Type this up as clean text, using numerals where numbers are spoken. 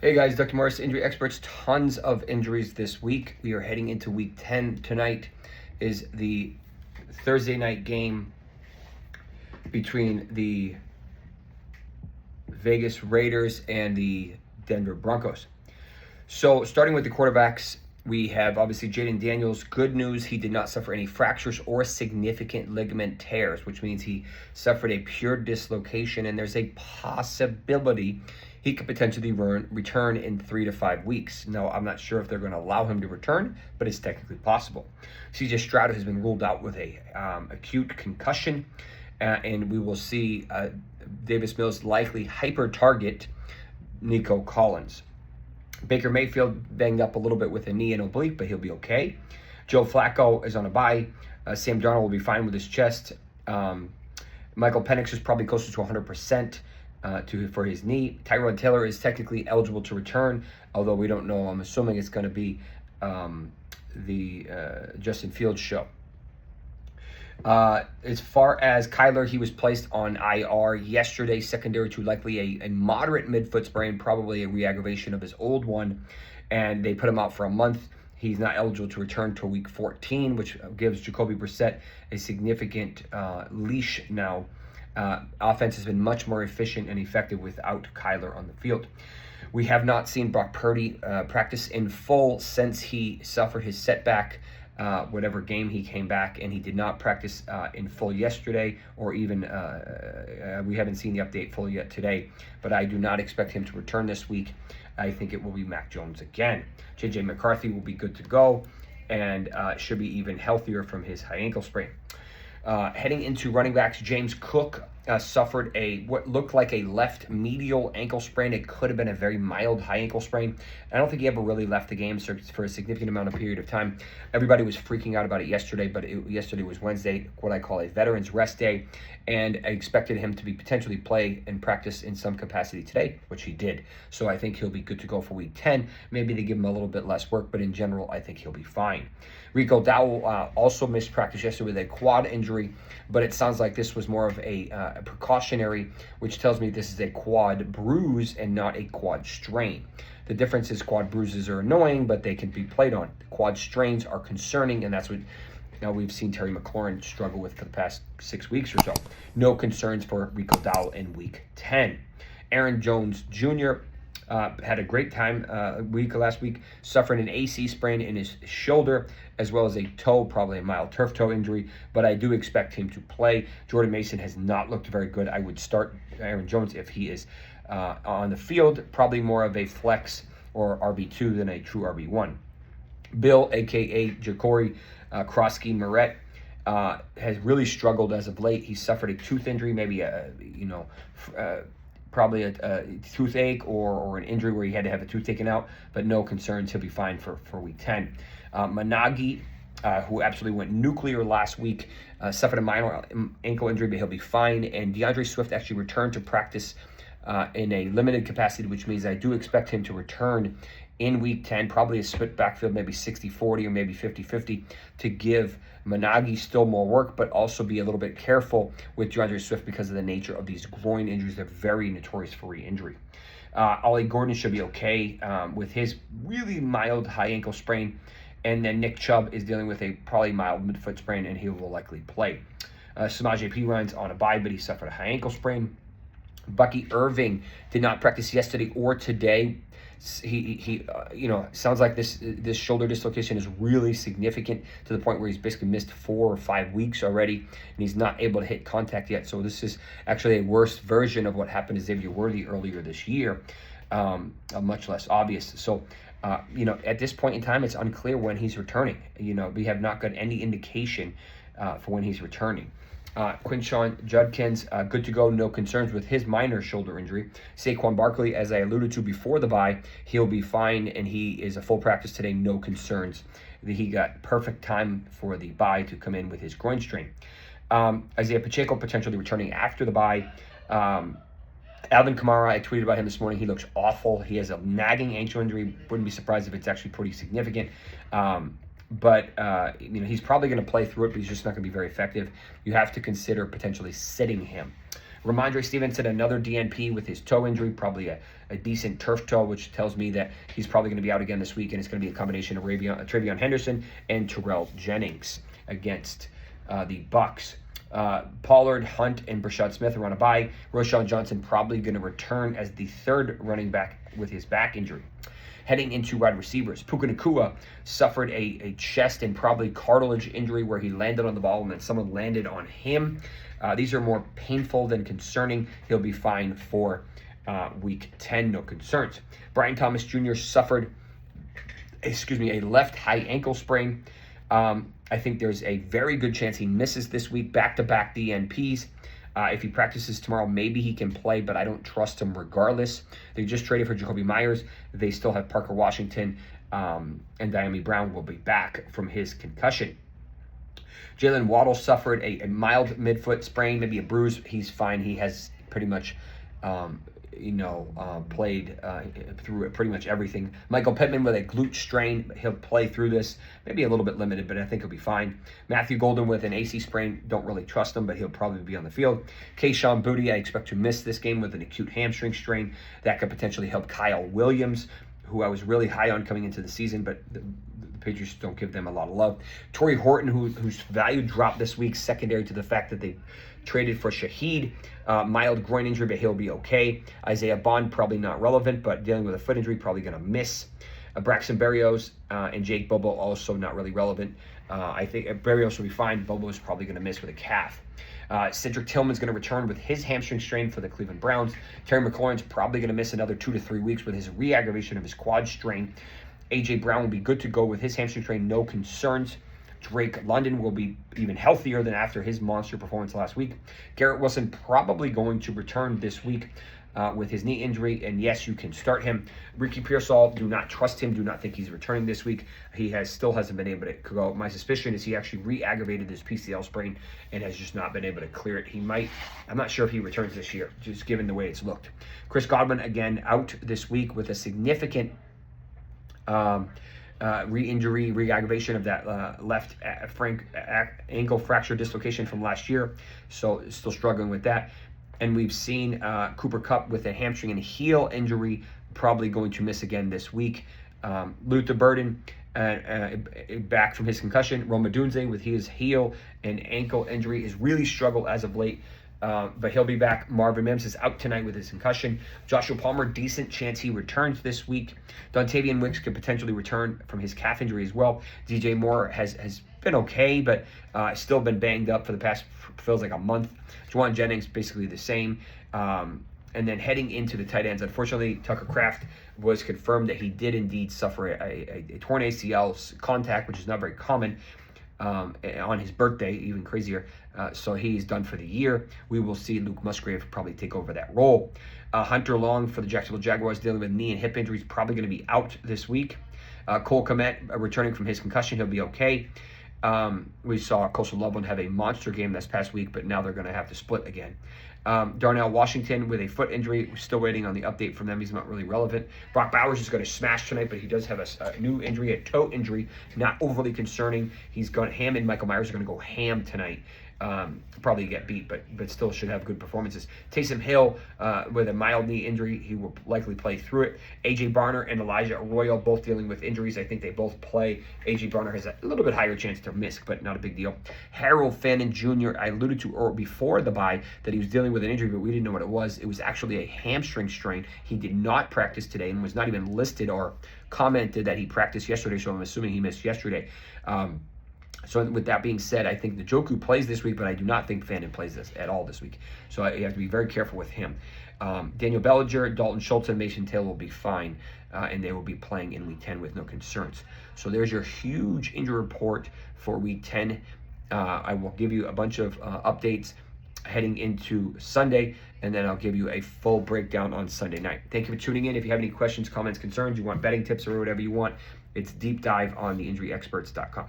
Hey guys, Dr. Morse, Injury Experts. Tons of injuries this week. We are heading into week 10. Tonight is the Thursday night game between the Vegas Raiders and the Denver Broncos. So starting with the quarterbacks, we have obviously Jaden Daniels. Good news, he did not suffer any fractures or significant ligament tears, which means he suffered a pure dislocation, and there's a possibility he could potentially return in 3 to 5 weeks. Now, I'm not sure if they're going to allow him to return, but it's technically possible. CJ Stroud has been ruled out with a acute concussion, and we will see Davis Mills likely hyper-target Nico Collins. Baker Mayfield banged up a little bit with a knee and oblique, but he'll be okay. Joe Flacco is on a bye. Sam Darnold will be fine with his chest. Michael Penix is probably closer to 100% for his knee. Tyrod Taylor is technically eligible to return, although we don't know. I'm assuming it's going to be the Justin Fields show. As far as Kyler, he was placed on IR yesterday, secondary to likely a moderate midfoot sprain, probably a re-aggravation of his old one, and they put him out for a month. He's not eligible to return till week 14, which gives Jacoby Brissett a significant leash now. Offense has been much more efficient and effective without Kyler on the field. We have not seen Brock Purdy practice in full since he suffered his setback, whatever game he came back, and he did not practice in full yesterday, or even we haven't seen the update full yet today, but I do not expect him to return this week. I think it will be Mac Jones again. J.J. McCarthy will be good to go and should be even healthier from his high ankle sprain. Heading into running backs, James Cook suffered what looked like a left medial ankle sprain. It could have been a very mild high ankle sprain. I don't think he ever really left the game for a significant amount of period of time. Everybody was freaking out about it yesterday, but yesterday was Wednesday, what I call a veteran's rest day, and I expected him to be potentially play and practice in some capacity today, which he did. So I think he'll be good to go for week 10. Maybe they give him a little bit less work, but in general, I think he'll be fine. Rico Dowell also missed practice yesterday with a quad injury, but it sounds like this was more of a precautionary, which tells me this is a quad bruise and not a quad strain. The difference is quad bruises are annoying, but they can be played on. Quad strains are concerning, and that's what now we've seen Terry McLaurin struggle with for the past 6 weeks or so. No concerns for Rico Dowell in week 10. Aaron Jones Jr. Had a great time last week, suffering an AC sprain in his shoulder, as well as a toe, probably a mild turf toe injury, but I do expect him to play. Jordan Mason has not looked very good. I would start Aaron Jones if he is on the field, probably more of a flex or RB2 than a true RB1. Bill, a.k.a. Ja'Cory Krosky-Moret, has really struggled as of late. He suffered a tooth injury, maybe probably a toothache or an injury where he had to have a tooth taken out, but no concerns. He'll be fine for week 10. Managi, who absolutely went nuclear last week, suffered a minor ankle injury, but he'll be fine. And DeAndre Swift actually returned to practice in a limited capacity, which means I do expect him to return in week 10, probably a split backfield, maybe 60-40 or maybe 50-50, to give Managi still more work, but also be a little bit careful with DeAndre Swift because of the nature of these groin injuries. They're very notorious for re-injury. Ollie Gordon should be okay with his really mild high ankle sprain, and then Nick Chubb is dealing with a probably mild midfoot sprain, and he will likely play. Samaje Perine's on a bye, but he suffered a high ankle sprain. Bucky Irving did not practice yesterday or today. He sounds like this shoulder dislocation is really significant to the point where he's basically missed 4 or 5 weeks already, and he's not able to hit contact yet. So this is actually a worse version of what happened to Xavier Worthy earlier this year, much less obvious. So, at this point in time, it's unclear when he's returning. We have not got any indication for when he's returning. Quinshon Judkins, good to go, no concerns with his minor shoulder injury. Saquon Barkley, as I alluded to before the bye, he'll be fine, and he is a full practice today, no concerns. He got perfect time for the bye to come in with his groin strain. Isaiah Pacheco potentially returning after the bye. Alvin Kamara, I tweeted about him this morning. He looks awful. He has a nagging ankle injury. Wouldn't be surprised if it's actually pretty significant. But he's probably going to play through it, but he's just not going to be very effective. You have to consider potentially sitting him. Ramondre Stevenson, another DNP with his toe injury, probably a decent turf toe, which tells me that he's probably going to be out again this week, and it's going to be a combination of Travion Henderson and Terrell Jennings against the Bucs. Pollard, Hunt, and Brashad Smith are on a bye. Roschon Johnson probably going to return as the third running back with his back injury. Heading into wide receivers, Puka Nacua suffered a chest and probably cartilage injury where he landed on the ball and then someone landed on him. These are more painful than concerning. He'll be fine for week 10, no concerns. Brian Thomas Jr. suffered, a left high ankle sprain. I think there's a very good chance he misses this week, back-to-back DNPs. If he practices tomorrow, maybe he can play, but I don't trust him regardless. They just traded for Jacoby Myers. They still have Parker Washington, and Diami Brown will be back from his concussion. Jalen Waddle suffered a mild midfoot sprain, maybe a bruise. He's fine. He has pretty much played through pretty much everything. Michael Pittman with a glute strain. He'll play through this. Maybe a little bit limited, but I think he'll be fine. Matthew Golden with an AC sprain. Don't really trust him, but he'll probably be on the field. Kayshon Boutte, I expect to miss this game with an acute hamstring strain. That could potentially help Kyle Williams, who I was really high on coming into the season, but the Patriots don't give them a lot of love. Torrey Horton, whose value dropped this week, secondary to the fact that they traded for Shaheed. Mild groin injury, but he'll be okay. Isaiah Bond, probably not relevant, but dealing with a foot injury, probably going to miss. Braxton Berrios and Jake Bobo, also not really relevant. I think Berrios will be fine. Bobo is probably going to miss with a calf. Cedric Tillman's going to return with his hamstring strain for the Cleveland Browns. Terry McLaurin's probably going to miss another 2 to 3 weeks with his re-aggravation of his quad strain. A.J. Brown will be good to go with his hamstring strain, no concerns. Drake London will be even healthier than after his monster performance last week. Garrett Wilson probably going to return this week with his knee injury, and yes, you can start him. Ricky Pearsall, do not trust him. Do not think he's returning this week. He still hasn't been able to go. My suspicion is he actually re-aggravated his PCL sprain and has just not been able to clear it. He might. I'm not sure if he returns this year, just given the way it's looked. Chris Godwin, again, out this week with a significant re-injury, re-aggravation of that left ankle fracture dislocation from last year. So still struggling with that. And we've seen Cooper Kupp with a hamstring and heel injury, probably going to miss again this week. Luther Burden back from his concussion. Rome Odunze with his heel and ankle injury has really struggled as of late. But he'll be back. Marvin Mims is out tonight with his concussion. Joshua Palmer, decent chance he returns this week. Dontavian Wicks could potentially return from his calf injury as well. DJ Moore has been okay, but still been banged up for the past, feels like a month. Juwan Jennings, basically the same. And then heading into the tight ends, unfortunately, Tucker Kraft was confirmed that he did indeed suffer a torn ACL contact, which is not very common. On his birthday, even crazier. So he's done for the year. We will see Luke Musgrave probably take over that role. Hunter Long for the Jacksonville Jaguars dealing with knee and hip injuries, probably going to be out this week. Cole Kmet returning from his concussion, he'll be okay. We saw Coastal Loveland have a monster game this past week, but now they're going to have to split again. Darnell Washington with a foot injury. We're still waiting on the update from them. He's not really relevant. Brock Bowers is going to smash tonight, but he does have a new injury, a toe injury. Not overly concerning. Ham and Michael Myers are going to go ham tonight. Probably get beat, but still should have good performances. Taysom Hill with a mild knee injury. He will likely play through it. A.J. Barner and Elijah Arroyo both dealing with injuries. I think they both play. A.J. Barner has a little bit higher chance to miss, but not a big deal. Harold Fannin Jr., I alluded to before the bye that he was dealing with an injury, but we didn't know what it was. It was actually a hamstring strain. He did not practice today and was not even listed or commented that he practiced yesterday, so I'm assuming he missed yesterday. So with that being said, I think Njoku plays this week, but I do not think Fannin plays this at all this week. So you have to be very careful with him. Daniel Bellinger, Dalton Schultz, and Mason Taylor will be fine, and they will be playing in Week 10 with no concerns. So there's your huge injury report for Week 10. I will give you a bunch of updates heading into Sunday, and then I'll give you a full breakdown on Sunday night. Thank you for tuning in. If you have any questions, comments, concerns, you want betting tips or whatever you want, it's deep dive on theinjuryexperts.com.